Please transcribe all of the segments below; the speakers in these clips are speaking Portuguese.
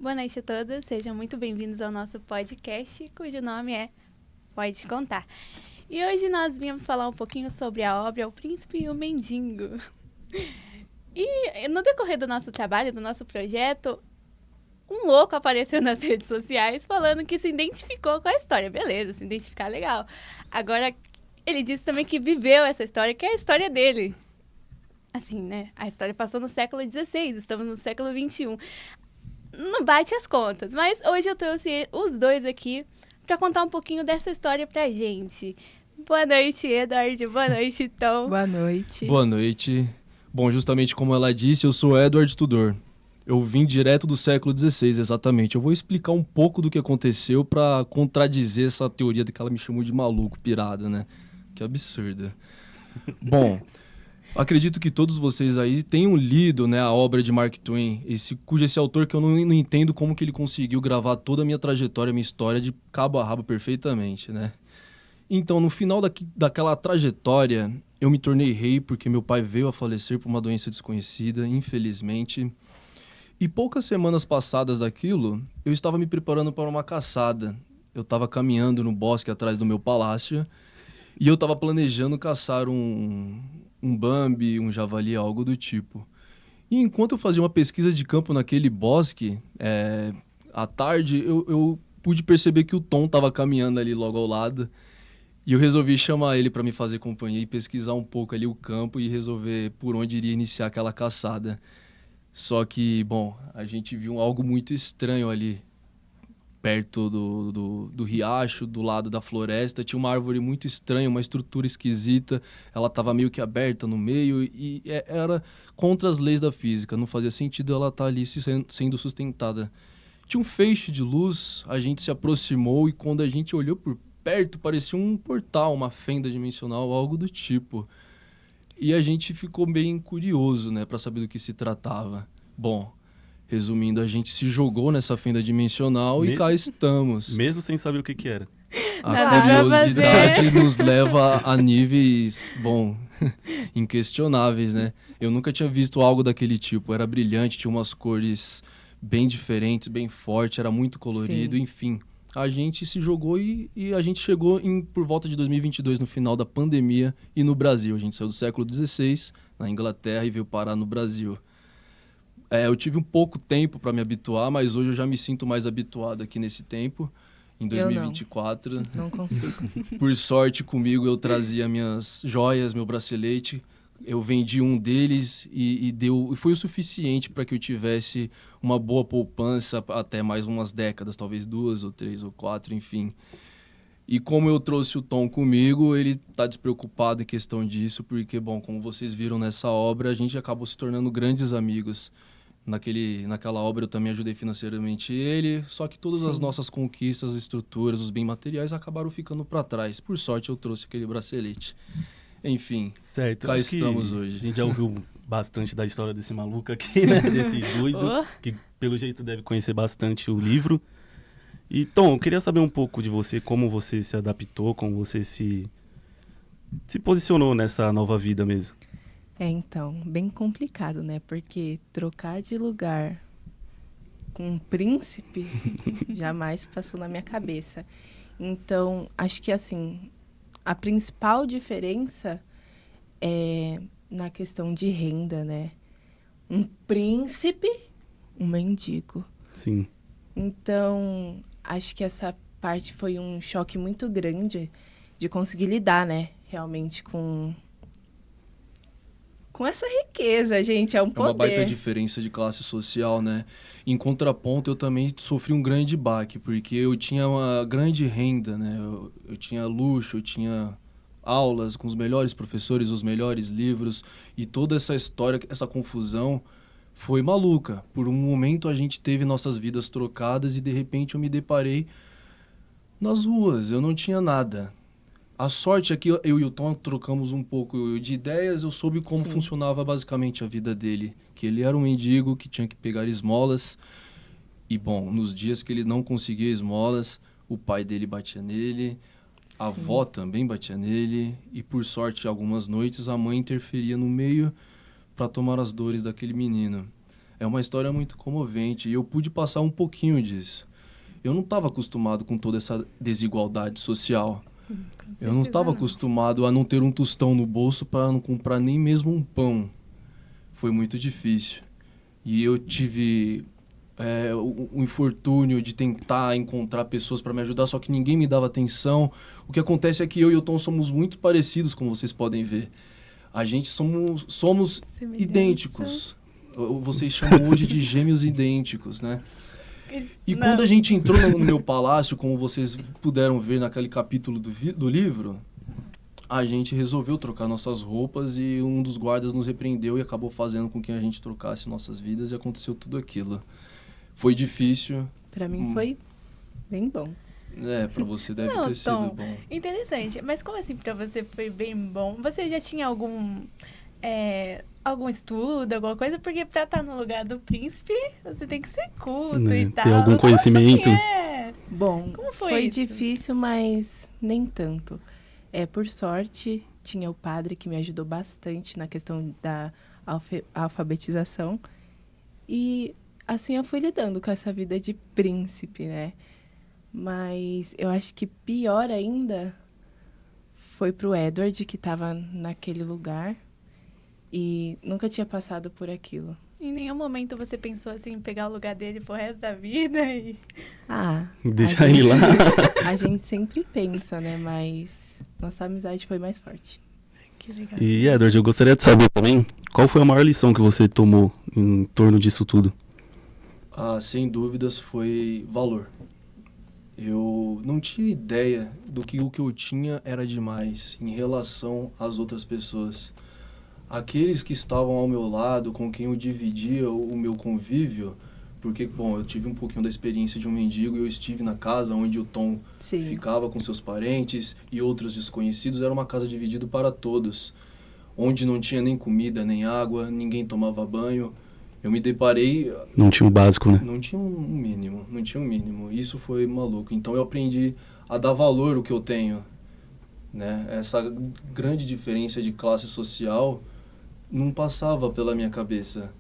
Boa noite a todos, sejam muito bem-vindos ao nosso podcast, cujo nome é Pode Contar. E hoje nós viemos falar um pouquinho sobre a obra O Príncipe e o Mendigo. E no decorrer do nosso trabalho, do nosso projeto, um louco apareceu nas redes sociais falando que se identificou com a história. Beleza, se identificar legal. Agora, ele disse também que viveu essa história, que é a história dele. Assim, né? A história passou no século XVI, estamos no século XXI. Não bate as contas, mas hoje eu trouxe os dois aqui para contar um pouquinho dessa história pra gente. Boa noite, Edward. Boa noite, Tom. Boa noite. Boa noite. Bom, justamente como ela disse, eu sou Edward Tudor. Eu vim direto do século XVI, exatamente. Eu vou explicar um pouco do que aconteceu para contradizer essa teoria de que ela me chamou de maluco, pirado, né? Que absurdo. Bom, acredito que todos vocês aí tenham lido, né, a obra de Mark Twain, cujo autor que eu não entendo como que ele conseguiu gravar toda a minha trajetória, minha história de cabo a rabo perfeitamente, né? Então, no final daquela trajetória, eu me tornei rei porque meu pai veio a falecer por uma doença desconhecida, infelizmente. E poucas semanas passadas daquilo, eu estava me preparando para uma caçada. Eu estava caminhando no bosque atrás do meu palácio e eu estava planejando caçar um bambi, um javali, algo do tipo. E enquanto eu fazia uma pesquisa de campo naquele bosque, à tarde, eu pude perceber que o Tom estava caminhando ali logo ao lado. E eu resolvi chamar ele para me fazer companhia e pesquisar um pouco ali o campo e resolver por onde iria iniciar aquela caçada. Só que, bom, a gente viu algo muito estranho ali, perto do riacho, do lado da floresta. Tinha uma árvore muito estranha, uma estrutura esquisita. Ela estava meio que aberta no meio e era contra as leis da física. Não fazia sentido ela estar ali sendo sustentada. Tinha um feixe de luz, a gente se aproximou e quando a gente olhou por perto, parecia um portal, uma fenda dimensional, algo do tipo. E a gente ficou bem curioso, né, para saber do que se tratava. Bom, resumindo, a gente se jogou nessa fenda dimensional e cá estamos. Mesmo sem saber o que era. A curiosidade nos leva a níveis, bom, inquestionáveis, né? Eu nunca tinha visto algo daquele tipo. Era brilhante, tinha umas cores bem diferentes, bem forte, era muito colorido, enfim. A gente se jogou e a gente chegou por volta de 2022, no final da pandemia, e no Brasil. A gente saiu do século XVI, na Inglaterra, e veio parar no Brasil. Eu tive um pouco tempo para me habituar, mas hoje eu já me sinto mais habituado aqui nesse tempo, em 2024. Não consigo. Por sorte, comigo eu trazia minhas joias, meu bracelete. Eu vendi um deles e foi o suficiente para que eu tivesse uma boa poupança até mais umas décadas, talvez 2 ou 3 ou 4, enfim. E como eu trouxe o Tom comigo, ele está despreocupado em questão disso, porque, bom, como vocês viram nessa obra, a gente acabou se tornando grandes amigos. Naquela obra eu também ajudei financeiramente ele, só que todas as nossas conquistas, as estruturas, os bens materiais acabaram ficando para trás. Por sorte, eu trouxe aquele bracelete. Enfim, certo, cá estamos hoje. A gente já ouviu bastante da história desse maluco aqui, né? Desse doido, que pelo jeito deve conhecer bastante o livro. E, Tom, eu queria saber um pouco de você, como você se adaptou, como você se posicionou nessa nova vida mesmo. Então, bem complicado, né? Porque trocar de lugar com um príncipe jamais passou na minha cabeça. Então, acho que, assim, a principal diferença é na questão de renda, né? Um príncipe, um mendigo. Sim. Então, acho que essa parte foi um choque muito grande de conseguir lidar, né? Realmente com essa riqueza, gente, é um poder. É uma baita diferença de classe social, né? Em contraponto, eu também sofri um grande baque, porque eu tinha uma grande renda, né? Eu tinha luxo, eu tinha aulas com os melhores professores, os melhores livros, e toda essa história, essa confusão foi maluca. Por um momento a gente teve nossas vidas trocadas e de repente eu me deparei nas ruas, eu não tinha nada. A sorte é que eu e o Tom trocamos um pouco de ideias, eu soube como funcionava basicamente a vida dele. Que ele era um mendigo que tinha que pegar esmolas. E, bom, nos dias que ele não conseguia esmolas, o pai dele batia nele, a avó também batia nele. E, por sorte, algumas noites a mãe interferia no meio para tomar as dores daquele menino. É uma história muito comovente e eu pude passar um pouquinho disso. Eu não estava acostumado com toda essa desigualdade social. Eu não estava acostumado a não ter um tostão no bolso para não comprar nem mesmo um pão. Foi muito difícil. E eu tive o infortúnio de tentar encontrar pessoas para me ajudar, só que ninguém me dava atenção. O que acontece é que eu e o Tom somos muito parecidos, como vocês podem ver. A gente somos idênticos. Vocês chamam hoje de gêmeos idênticos, né? E quando a gente entrou no meu palácio, como vocês puderam ver naquele capítulo do livro, a gente resolveu trocar nossas roupas e um dos guardas nos repreendeu e acabou fazendo com que a gente trocasse nossas vidas e aconteceu tudo aquilo. Foi difícil. Pra mim foi bem bom. Pra você deve ter sido bom. Interessante. Mas como assim pra você foi bem bom? Você já tinha algum estudo, alguma coisa? Porque pra estar no lugar do príncipe, você tem que ser culto e tal. Ter algum conhecimento. Bom, como foi isso? Difícil, mas nem tanto. Por sorte, tinha o padre que me ajudou bastante na questão da alfabetização. E assim eu fui lidando com essa vida de príncipe, né? Mas eu acho que pior ainda foi pro Edward, que estava naquele lugar e nunca tinha passado por aquilo. Em nenhum momento você pensou assim em pegar o lugar dele pro resto da vida e... Deixa ele lá. A gente sempre pensa, né? Mas nossa amizade foi mais forte. Que legal. E, Edward, eu gostaria de saber também, qual foi a maior lição que você tomou em torno disso tudo? Sem dúvidas, foi valor. Eu não tinha ideia do que o que eu tinha era demais em relação às outras pessoas. Aqueles que estavam ao meu lado, com quem eu dividia o meu convívio, porque, bom, eu tive um pouquinho da experiência de um mendigo e eu estive na casa onde o Tom ficava com seus parentes e outros desconhecidos. Era uma casa dividida para todos, onde não tinha nem comida, nem água, ninguém tomava banho. Eu me deparei... Não tinha o básico, né? Não tinha um mínimo. Isso foi maluco. Então eu aprendi a dar valor ao que eu tenho, né? Essa grande diferença de classe social não passava pela minha cabeça.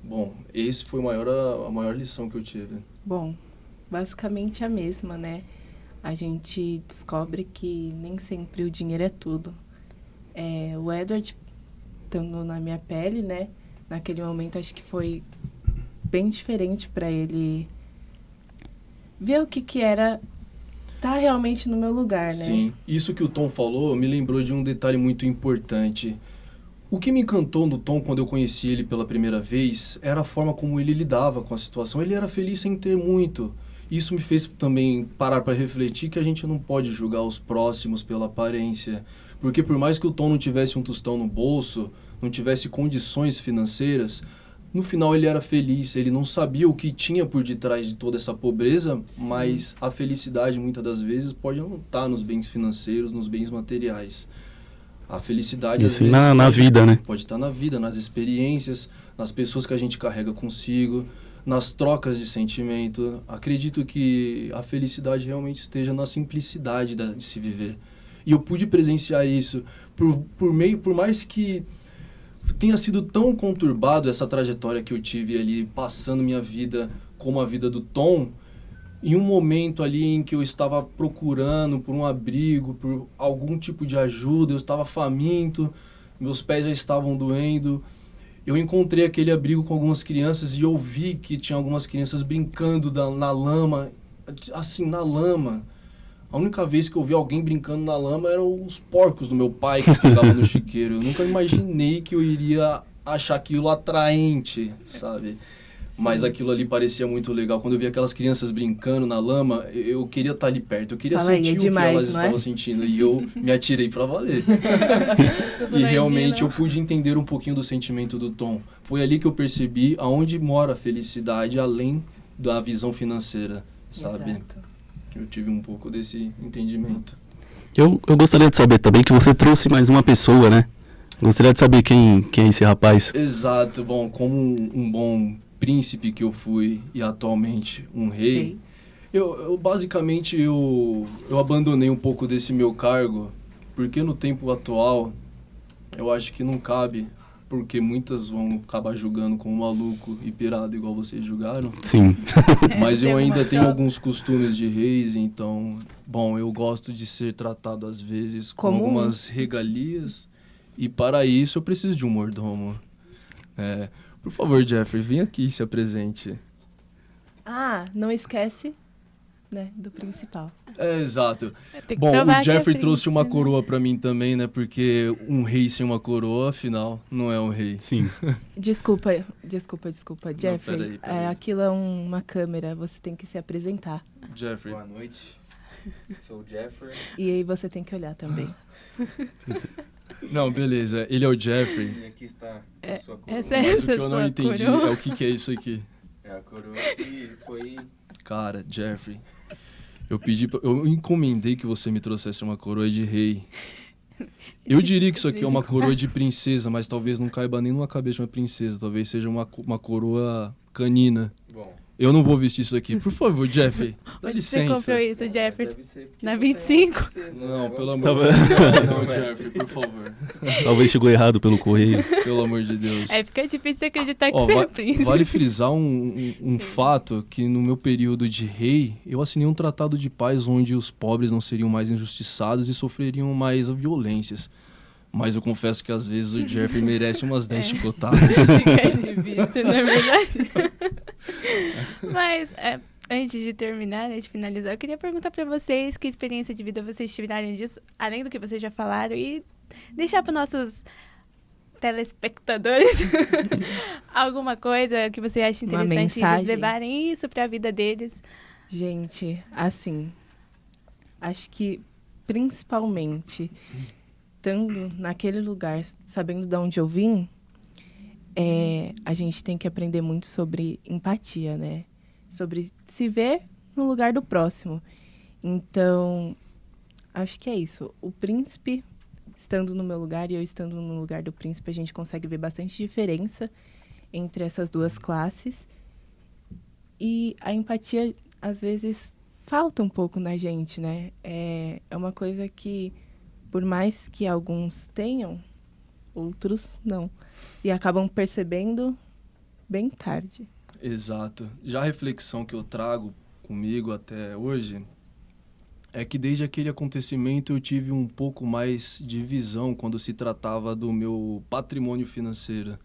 Bom, esse foi a maior lição que eu tive. Bom, basicamente a mesma, né? A gente descobre que nem sempre o dinheiro é tudo. O Edward, estando na minha pele, né? Naquele momento, acho que foi bem diferente para ele ver o que era estar realmente no meu lugar, né? Sim, isso que o Tom falou me lembrou de um detalhe muito importante. O que me encantou no Tom quando eu conheci ele pela primeira vez era a forma como ele lidava com a situação. Ele era feliz sem ter muito. Isso me fez também parar para refletir que a gente não pode julgar os próximos pela aparência. Porque por mais que o Tom não tivesse um tostão no bolso, não tivesse condições financeiras, no final ele era feliz. Ele não sabia o que tinha por detrás de toda essa pobreza, sim, mas a felicidade muitas das vezes pode não estar nos bens financeiros, nos bens materiais. A felicidade às vezes na vida, né? Pode estar na vida, nas experiências, nas pessoas que a gente carrega consigo, nas trocas de sentimento. Acredito que a felicidade realmente esteja na simplicidade de se viver. E eu pude presenciar isso por mais que tenha sido tão conturbado essa trajetória que eu tive ali, passando minha vida como a vida do Tom, em um momento ali em que eu estava procurando por um abrigo, por algum tipo de ajuda, eu estava faminto, meus pés já estavam doendo, eu encontrei aquele abrigo com algumas crianças e eu vi que tinha algumas crianças brincando na lama, assim, na lama. A única vez que eu vi alguém brincando na lama eram os porcos do meu pai que ficavam no chiqueiro. Eu nunca imaginei que eu iria achar aquilo atraente, sabe? Sim. Mas aquilo ali parecia muito legal. Quando eu vi aquelas crianças brincando na lama, eu queria estar ali perto. Eu queria sentir o que elas estavam sentindo. E eu me atirei pra valer. E realmente eu pude entender um pouquinho do sentimento do Tom. Foi ali que eu percebi aonde mora a felicidade, além da visão financeira, sabe? Exato. Eu tive um pouco desse entendimento. Eu gostaria de saber também que você trouxe mais uma pessoa, né? Gostaria de saber quem é esse rapaz. Exato. Bom, como um bom príncipe que eu fui e atualmente um rei, eu basicamente eu abandonei um pouco desse meu cargo, porque no tempo atual eu acho que não cabe porque muitas vão acabar julgando como maluco e pirado, igual vocês julgaram. Sim. Mas eu Tem ainda uma tenho prova. alguns costumes de reis, então, bom, eu gosto de ser tratado às vezes com Como um. algumas regalias, e para isso eu preciso de um mordomo. Por favor, Jeffrey, vem aqui e se apresente. Ah, não esquece, né, do principal. Exato. Tem que Bom, provar o que é Jeffrey trouxe uma príncipe, né? coroa pra mim também, né? Porque um rei sem uma coroa, afinal, não é um rei. Sim. Desculpa. Jeffrey, peraí, peraí. aquilo é uma câmera, você tem que se apresentar. Jeffrey. Boa noite, sou o Jeffrey. E aí você tem que olhar também. Não, beleza. Ele é o Jeffrey. E aqui está a sua coroa. essa é Mas o que eu sua não entendi coroa. é o que é isso aqui. É a coroa que foi... Cara, Jeffrey, eu encomendei que você me trouxesse uma coroa de rei. Eu diria que isso aqui é uma coroa de princesa, mas talvez não caiba nem numa cabeça de uma princesa. Talvez seja uma coroa canina. Bom, Eu não vou vestir isso aqui. Por favor, Jeffrey, dá Onde você licença. comprou isso, Jeffrey? deve ser porque Na você 25? é uma princesa, Não, né? pelo amor Tá de bom. Deus. Não, mestre. Jeffrey, por favor. Talvez chegou errado pelo correio. Pelo amor de Deus. É, fica difícil acreditar que Ó, você é príncipe. vale frisar um fato que no meu período de rei, eu assinei um tratado de paz onde os pobres não seriam mais injustiçados e sofreriam mais violências. Mas eu confesso que às vezes o Jeffrey merece umas 10 chicotadas. Fica difícil, não é verdade? Mas, antes de terminar, né, de finalizar, eu queria perguntar pra vocês que experiência de vida vocês tiveram disso, além do que vocês já falaram, e deixar para nossos telespectadores alguma coisa que você acha Uma interessante eles mensagem. levarem isso pra vida deles. Gente, assim, acho que principalmente estando naquele lugar, sabendo de onde eu vim, a gente tem que aprender muito sobre empatia, né? Sobre se ver no lugar do próximo. Então, acho que é isso. O príncipe estando no meu lugar e eu estando no lugar do príncipe, a gente consegue ver bastante diferença entre essas duas classes. E a empatia, às vezes, falta um pouco na gente, né? É uma coisa que, por mais que alguns tenham, outros não. E acabam percebendo bem tarde. Exato. Já a reflexão que eu trago comigo até hoje é que desde aquele acontecimento eu tive um pouco mais de visão quando se tratava do meu patrimônio financeiro.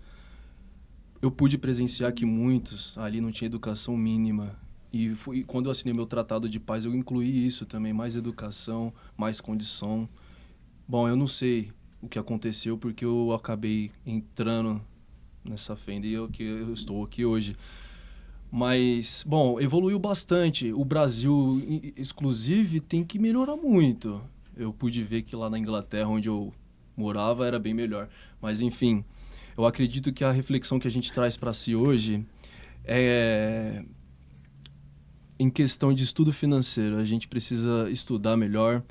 Eu pude presenciar que muitos ali não tinham educação mínima. E quando eu assinei meu tratado de paz, eu incluí isso também, mais educação, mais condição. Bom, eu não sei o que aconteceu porque eu acabei entrando nessa fenda e eu estou aqui hoje. Mas, bom, evoluiu bastante. O Brasil, exclusive, tem que melhorar muito. Eu pude ver que lá na Inglaterra, onde eu morava, era bem melhor. Mas, enfim, eu acredito que a reflexão que a gente traz para si hoje é em questão de estudo financeiro. A gente precisa estudar melhor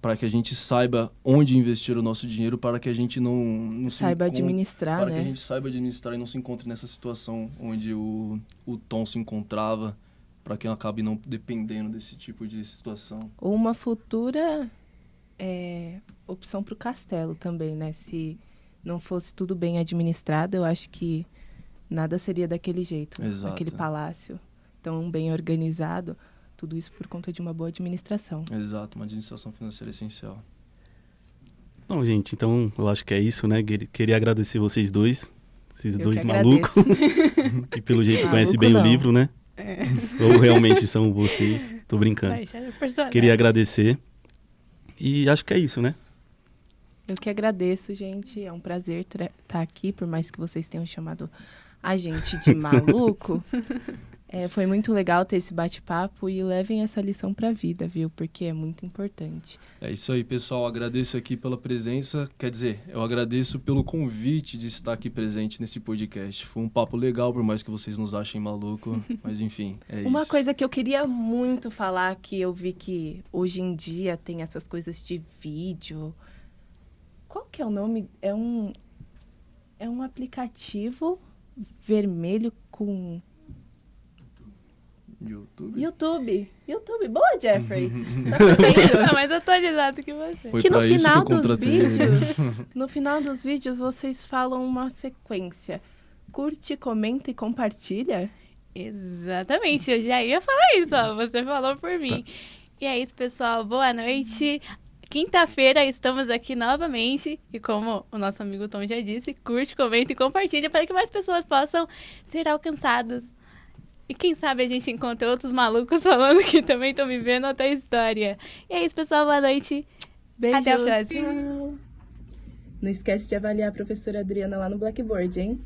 para que a gente saiba onde investir o nosso dinheiro, para que a gente não Saiba administrar, para que a né? gente saiba administrar e não se encontre nessa situação onde o Tom se encontrava, para que eu acabe não dependendo desse tipo de situação. Ou uma futura opção para o castelo também, né? Se não fosse tudo bem administrado, eu acho que nada seria daquele jeito. Exato. Aquele palácio tão bem organizado. Tudo isso por conta de uma boa administração. Exato, uma administração financeira essencial. Bom, gente, então eu acho que é isso, né? Queria agradecer vocês dois, esses Eu dois que malucos, que pelo jeito conhecem Maluco bem o não. livro, né? Ou realmente são vocês, tô brincando. Vai, já é o personagem. Queria agradecer e acho que é isso, né? Eu que agradeço, gente. É um prazer estar aqui, por mais que vocês tenham chamado a gente de maluco. Foi muito legal ter esse bate-papo e levem essa lição para a vida, viu? Porque é muito importante. É isso aí, pessoal. Agradeço aqui pela presença. Quer dizer, eu agradeço pelo convite de estar aqui presente nesse podcast. Foi um papo legal, por mais que vocês nos achem maluco. Mas enfim, é Uma isso. coisa que eu queria muito falar, que eu vi que hoje em dia tem essas coisas de vídeo. Qual que é o nome? É um aplicativo vermelho com YouTube. Boa, Jeffrey. Tá sabendo? Tá mais atualizado que você. Foi Que no pra isso final que eu dos contratei ele. vídeos, no final dos vídeos vocês falam uma sequência. Curte, comenta e compartilha. Exatamente, eu já ia falar isso, ó. Você falou por mim. E é isso, pessoal. Boa noite. Quinta-feira estamos aqui novamente. E como o nosso amigo Tom já disse, curte, comenta e compartilha para que mais pessoas possam ser alcançadas. E quem sabe a gente encontra outros malucos falando que também estão vivendo outra história. E é isso, pessoal. Boa noite. Beijo. Até a próxima. Não esquece de avaliar a professora Adriana lá no Blackboard, hein?